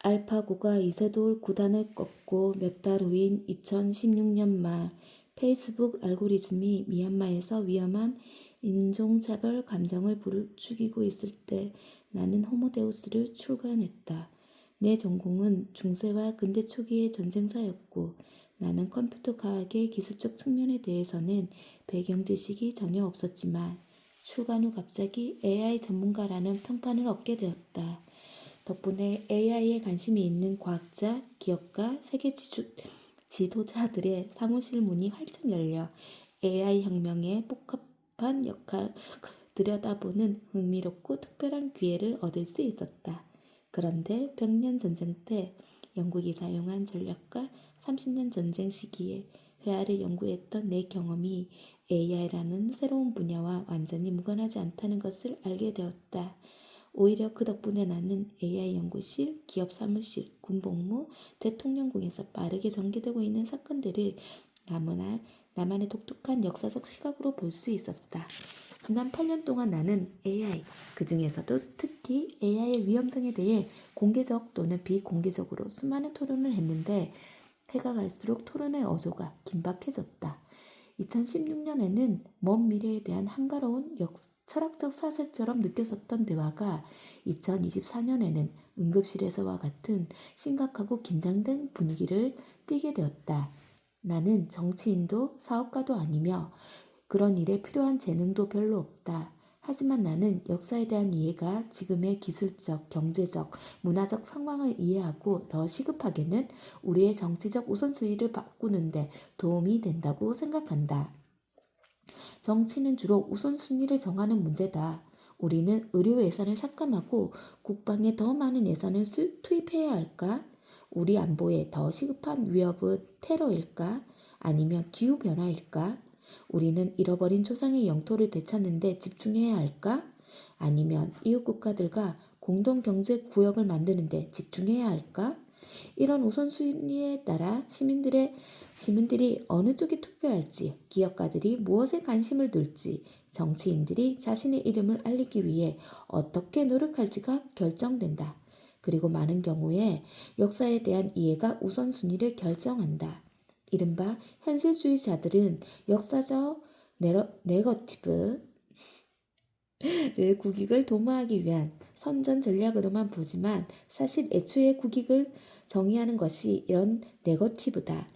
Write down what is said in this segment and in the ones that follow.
알파고가 이세돌 9단을 꺾고 몇 달 후인 2016년 말 페이스북 알고리즘이 미얀마에서 위험한 인종차별 감정을 부추기고 있을 때 나는 호모데우스를 출간했다. 내 전공은 중세와 근대 초기의 전쟁사였고 나는 컴퓨터 과학의 기술적 측면에 대해서는 배경 지식이 전혀 없었지만 출간 후 갑자기 AI 전문가라는 평판을 얻게 되었다. 덕분에 AI에 관심이 있는 과학자, 기업가, 세계 지도자들의 사무실 문이 활짝 열려 AI 혁명의 복합한 역할을 들여다보는 흥미롭고 특별한 기회를 얻을 수 있었다. 그런데 백년 전쟁 때 영국이 사용한 전략과 30년 전쟁 시기에 회화를 연구했던 내 경험이 AI라는 새로운 분야와 완전히 무관하지 않다는 것을 알게 되었다. 오히려 그 덕분에 나는 AI 연구실, 기업 사무실, 군복무, 대통령궁에서 빠르게 전개되고 있는 사건들을 나만의 독특한 역사적 시각으로 볼 수 있었다. 지난 8년 동안 나는 AI, 그 중에서도 특히 AI의 위험성에 대해 공개적 또는 비공개적으로 수많은 토론을 했는데 해가 갈수록 토론의 어조가 긴박해졌다. 2016년에는 먼 미래에 대한 한가로운 철학적 사색처럼 느껴졌던 대화가 2024년에는 응급실에서와 같은 심각하고 긴장된 분위기를 띠게 되었다. 나는 정치인도 사업가도 아니며 그런 일에 필요한 재능도 별로 없다. 하지만 나는 역사에 대한 이해가 지금의 기술적, 경제적, 문화적 상황을 이해하고 더 시급하게는 우리의 정치적 우선순위를 바꾸는데 도움이 된다고 생각한다. 정치는 주로 우선순위를 정하는 문제다. 우리는 의료 예산을 삭감하고 국방에 더 많은 예산을 투입해야 할까? 우리 안보에 더 시급한 위협은 테러일까? 아니면 기후변화일까? 우리는 잃어버린 조상의 영토를 되찾는 데 집중해야 할까? 아니면 이웃 국가들과 공동 경제 구역을 만드는 데 집중해야 할까? 이런 우선순위에 따라 시민들이 어느 쪽에 투표할지, 기업가들이 무엇에 관심을 둘지, 정치인들이 자신의 이름을 알리기 위해 어떻게 노력할지가 결정된다. 그리고 많은 경우에 역사에 대한 이해가 우선순위를 결정한다. 이른바 현실주의자들은 역사적 네거티브를 국익을 도모하기 위한 선전 전략으로만 보지만 사실 애초에 국익을 정의하는 것이 이런 네거티브다.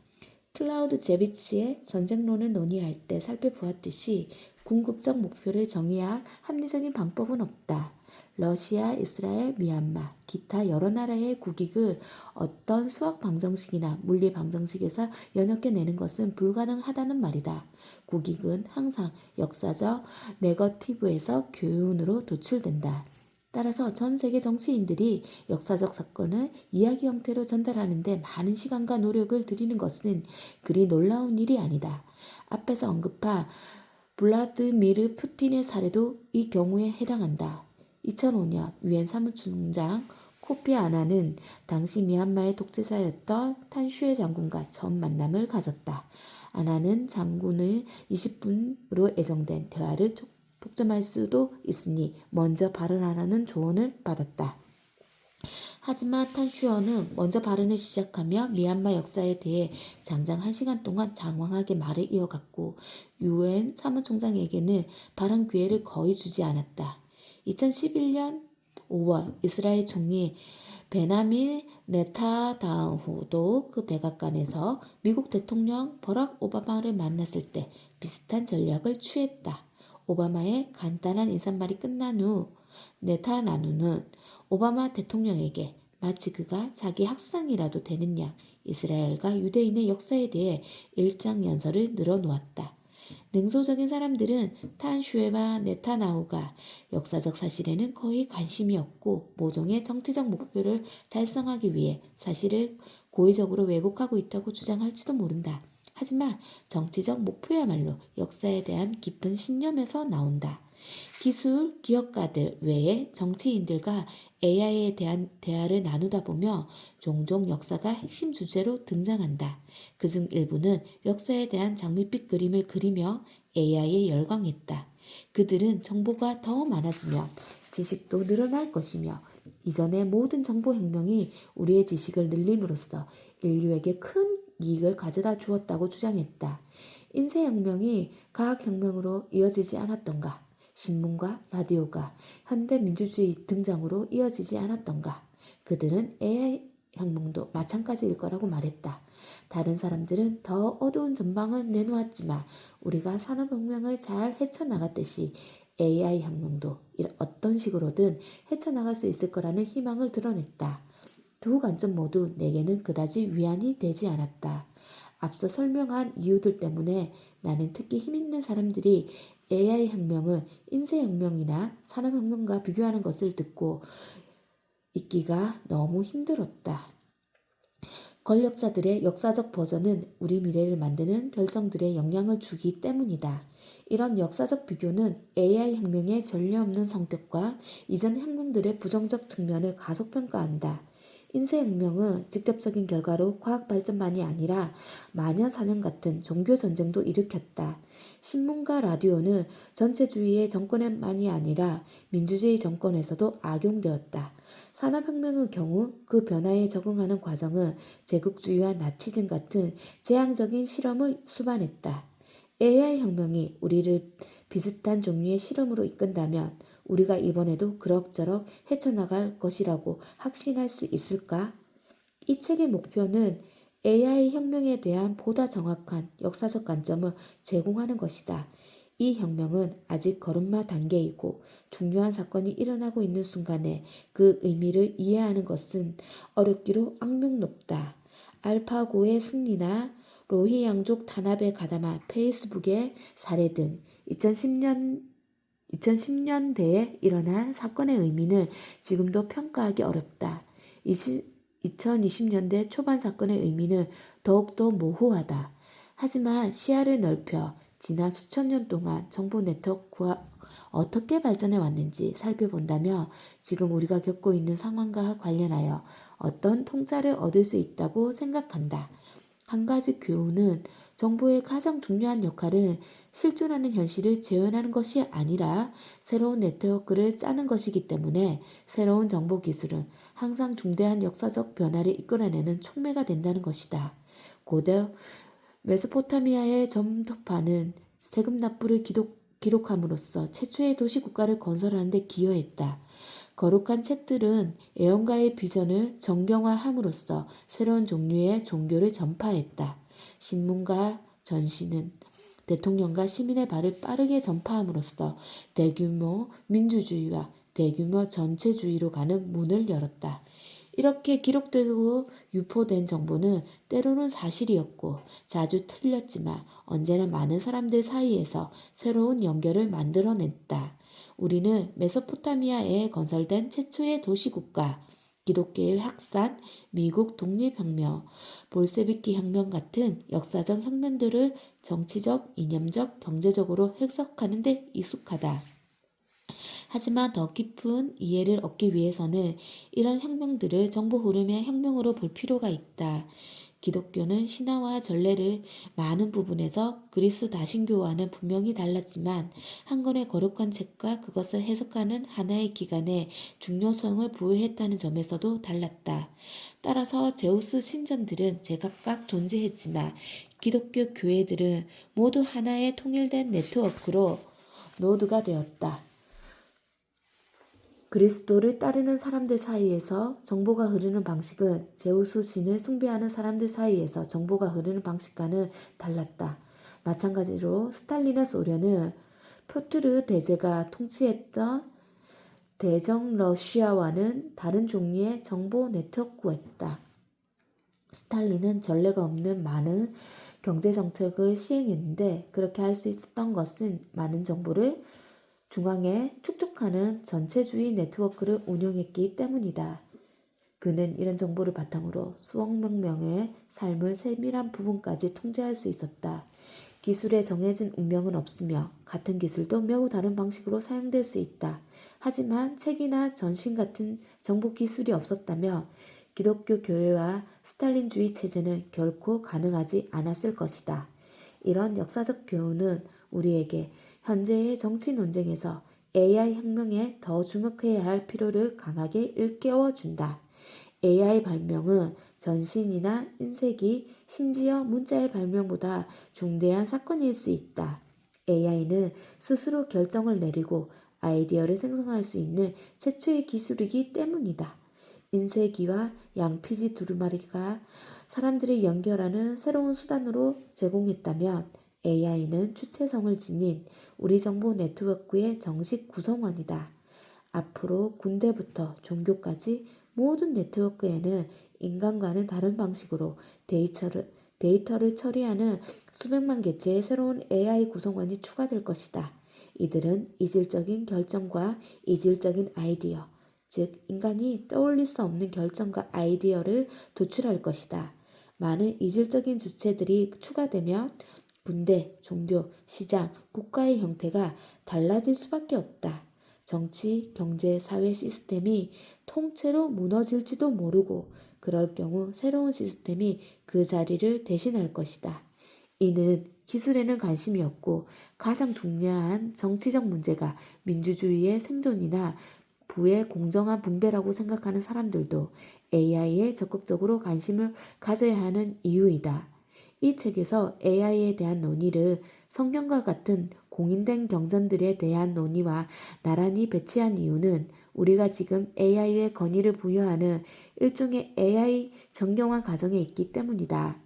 클라우드 제비치의 전쟁론을 논의할 때 살펴보았듯이 궁극적 목표를 정의할 합리적인 방법은 없다. 러시아, 이스라엘, 미얀마, 기타 여러 나라의 국익을 어떤 수학 방정식이나 물리 방정식에서 연역해내는 것은 불가능하다는 말이다. 국익은 항상 역사적 네거티브에서 교훈으로 도출된다. 따라서 전 세계 정치인들이 역사적 사건을 이야기 형태로 전달하는데 많은 시간과 노력을 들이는 것은 그리 놀라운 일이 아니다. 앞에서 언급한 블라드미르 푸틴의 사례도 이 경우에 해당한다. 2005년 유엔 사무총장 코피 아나는 당시 미얀마의 독재자였던 탄슈에 장군과 처음 만남을 가졌다. 아나는 장군의 20분으로 예정된 대화를 독점할 수도 있으니 먼저 발언하라는 조언을 받았다. 하지만 탄슈어는 먼저 발언을 시작하며 미얀마 역사에 대해 장장 1시간 동안 장황하게 말을 이어갔고 유엔 사무총장에게는 발언 기회를 거의 주지 않았다. 2011년 5월 이스라엘 총리 베냐민 네타냐후도 그 백악관에서 미국 대통령 버락 오바마를 만났을 때 비슷한 전략을 취했다. 오바마의 간단한 인사말이 끝난 후 네타냐후는 오바마 대통령에게 마치 그가 자기 학상이라도 되는 양 이스라엘과 유대인의 역사에 대해 일장 연설을 늘어놓았다. 냉소적인 사람들은 탄슈에와 네타냐후가 역사적 사실에는 거의 관심이 없고 모종의 정치적 목표를 달성하기 위해 사실을 고의적으로 왜곡하고 있다고 주장할지도 모른다. 하지만 정치적 목표야말로 역사에 대한 깊은 신념에서 나온다. 기술, 기업가들 외에 정치인들과 AI에 대한 대화를 나누다 보며 종종 역사가 핵심 주제로 등장한다. 그중 일부는 역사에 대한 장밋빛 그림을 그리며 AI에 열광했다. 그들은 정보가 더 많아지면 지식도 늘어날 것이며 이전의 모든 정보혁명이 우리의 지식을 늘림으로써 인류에게 큰 이익을 가져다 주었다고 주장했다. 인쇄혁명이 과학혁명으로 이어지지 않았던가? 신문과 라디오가 현대 민주주의 등장으로 이어지지 않았던가? 그들은 AI 혁명도 마찬가지일 거라고 말했다. 다른 사람들은 더 어두운 전망을 내놓았지만 우리가 산업혁명을 잘 헤쳐나갔듯이 AI 혁명도 어떤 식으로든 헤쳐나갈 수 있을 거라는 희망을 드러냈다. 두 관점 모두 내게는 그다지 위안이 되지 않았다. 앞서 설명한 이유들 때문에 나는 특히 힘있는 사람들이 AI 혁명을 인쇄혁명이나 산업혁명과 비교하는 것을 듣고 있기가 너무 힘들었다. 권력자들의 역사적 버전은 우리 미래를 만드는 결정들에 영향을 주기 때문이다. 이런 역사적 비교는 AI 혁명의 전례 없는 성격과 이전 혁명들의 부정적 측면을 가속평가한다. 인쇄혁명은 직접적인 결과로 과학 발전만이 아니라 마녀 사냥 같은 종교 전쟁도 일으켰다. 신문과 라디오는 전체주의의 정권만이 아니라 민주주의 정권에서도 악용되었다. 산업혁명의 경우 그 변화에 적응하는 과정은 제국주의와 나치즘 같은 재앙적인 실험을 수반했다. AI 혁명이 우리를 비슷한 종류의 실험으로 이끈다면 우리가 이번에도 그럭저럭 헤쳐나갈 것이라고 확신할 수 있을까? 이 책의 목표는 AI 혁명에 대한 보다 정확한 역사적 관점을 제공하는 것이다. 이 혁명은 아직 걸음마 단계이고 중요한 사건이 일어나고 있는 순간에 그 의미를 이해하는 것은 어렵기로 악명 높다. 알파고의 승리나 로히양족 탄압에 가담한 페이스북의 사례 등 2010년대에 일어난 사건의 의미는 지금도 평가하기 어렵다. 2020년대 초반 사건의 의미는 더욱더 모호하다. 하지만 시야를 넓혀 지난 수천 년 동안 정보 네트워크가 어떻게 발전해 왔는지 살펴본다면 지금 우리가 겪고 있는 상황과 관련하여 어떤 통찰을 얻을 수 있다고 생각한다. 한 가지 교훈은 정보의 가장 중요한 역할은 실존하는 현실을 재현하는 것이 아니라 새로운 네트워크를 짜는 것이기 때문에 새로운 정보 기술은 항상 중대한 역사적 변화를 이끌어내는 촉매가 된다는 것이다. 고대 메소포타미아의 점토파는 세금 납부를 기록함으로써 최초의 도시 국가를 건설하는 데 기여했다. 거룩한 책들은 애언가의 비전을 정경화함으로써 새로운 종류의 종교를 전파했다. 신문과 전시는 대통령과 시민의 발을 빠르게 전파함으로써 대규모 민주주의와 대규모 전체주의로 가는 문을 열었다. 이렇게 기록되고 유포된 정보는 때로는 사실이었고 자주 틀렸지만 언제나 많은 사람들 사이에서 새로운 연결을 만들어냈다. 우리는 메소포타미아에 건설된 최초의 도시국가, 기독교의 확산, 미국 독립혁명, 볼세비키 혁명 같은 역사적 혁명들을 정치적, 이념적, 경제적으로 해석하는 데 익숙하다. 하지만 더 깊은 이해를 얻기 위해서는 이런 혁명들을 정보 흐름의 혁명으로 볼 필요가 있다. 기독교는 신화와 전례를 많은 부분에서 그리스 다신교와는 분명히 달랐지만 한 권의 거룩한 책과 그것을 해석하는 하나의 기관에 중요성을 부여했다는 점에서도 달랐다. 따라서 제우스 신전들은 제각각 존재했지만 기독교 교회들은 모두 하나의 통일된 네트워크로 노드가 되었다. 그리스도를 따르는 사람들 사이에서 정보가 흐르는 방식은 제우스 신을 숭배하는 사람들 사이에서 정보가 흐르는 방식과는 달랐다. 마찬가지로 스탈린의 소련은 표트르 대제가 통치했던 대정 러시아와는 다른 종류의 정보 네트워크였다. 스탈린은 전례가 없는 많은 경제정책을 시행했는데 그렇게 할 수 있었던 것은 많은 정보를 중앙에 축적하는 전체주의 네트워크를 운영했기 때문이다. 그는 이런 정보를 바탕으로 수억 명의 삶의 세밀한 부분까지 통제할 수 있었다. 기술에 정해진 운명은 없으며 같은 기술도 매우 다른 방식으로 사용될 수 있다. 하지만 책이나 전신 같은 정보 기술이 없었다면 기독교 교회와 스탈린주의 체제는 결코 가능하지 않았을 것이다. 이런 역사적 교훈은 우리에게 현재의 정치 논쟁에서 AI 혁명에 더 주목해야 할 필요를 강하게 일깨워준다. AI 발명은 전신이나 인쇄기, 심지어 문자의 발명보다 중대한 사건일 수 있다. AI는 스스로 결정을 내리고 아이디어를 생성할 수 있는 최초의 기술이기 때문이다. 인쇄기와 양피지 두루마리가 사람들을 연결하는 새로운 수단으로 제공했다면 AI는 주체성을 지닌 우리 정보 네트워크의 정식 구성원이다. 앞으로 군대부터 종교까지 모든 네트워크에는 인간과는 다른 방식으로 데이터를 처리하는 수백만 개체의 새로운 AI 구성원이 추가될 것이다. 이들은 이질적인 결정과 이질적인 아이디어, 즉 인간이 떠올릴 수 없는 결정과 아이디어를 도출할 것이다. 많은 이질적인 주체들이 추가되면 군대, 종교, 시장, 국가의 형태가 달라질 수밖에 없다. 정치, 경제, 사회 시스템이 통째로 무너질지도 모르고 그럴 경우 새로운 시스템이 그 자리를 대신할 것이다. 이는 기술에는 관심이 없고 가장 중요한 정치적 문제가 민주주의의 생존이나 부의 공정한 분배라고 생각하는 사람들도 AI에 적극적으로 관심을 가져야 하는 이유이다. 이 책에서 AI에 대한 논의를 성경과 같은 공인된 경전들에 대한 논의와 나란히 배치한 이유는 우리가 지금 AI에 권위를 부여하는 일종의 AI 정경화 과정에 있기 때문이다.